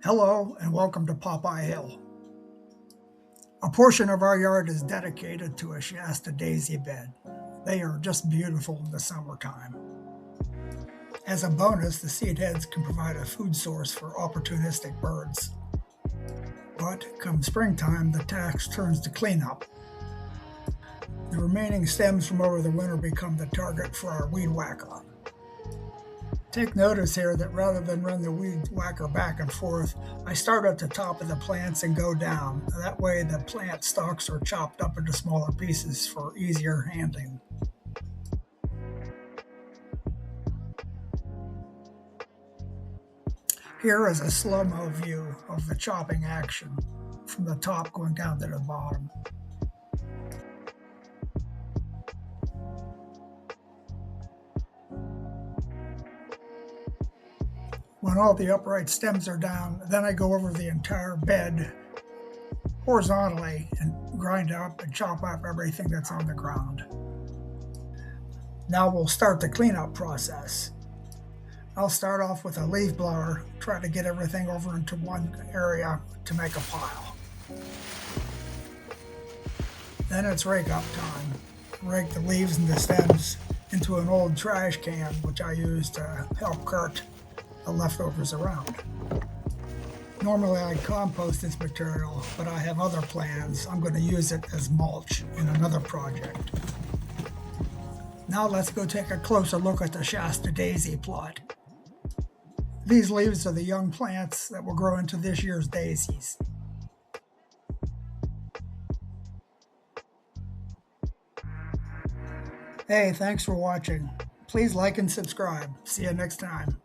Hello and welcome to Popeye Hill. A portion of our yard is dedicated to a Shasta Daisy bed. They are just beautiful in the summertime. As a bonus, the seedheads can provide a food source for opportunistic birds. But come springtime, the task turns to cleanup. The remaining stems from over the winter become the target for our weed whacker. Take notice here that rather than run the weed whacker back and forth, I start at the top of the plants and go down. That way the plant stalks are chopped up into smaller pieces for easier handling. Here is a slow-mo view of the chopping action from the top going down to the bottom. When all the upright stems are down, then I go over the entire bed horizontally and grind up and chop up everything that's on the ground. Now we'll start the cleanup process. I'll start off with a leaf blower, try to get everything over into one area to make a pile. Then it's rake up time. Rake the leaves and the stems into an old trash can, which I use to help cart the leftovers around. Normally I'd compost this material, but I have other plans. I'm going to use it as mulch in another project. Now let's go take a closer look at the Shasta Daisy plot. These leaves are the young plants that will grow into this year's daisies. Hey, thanks for watching. Please like and subscribe. See you next time.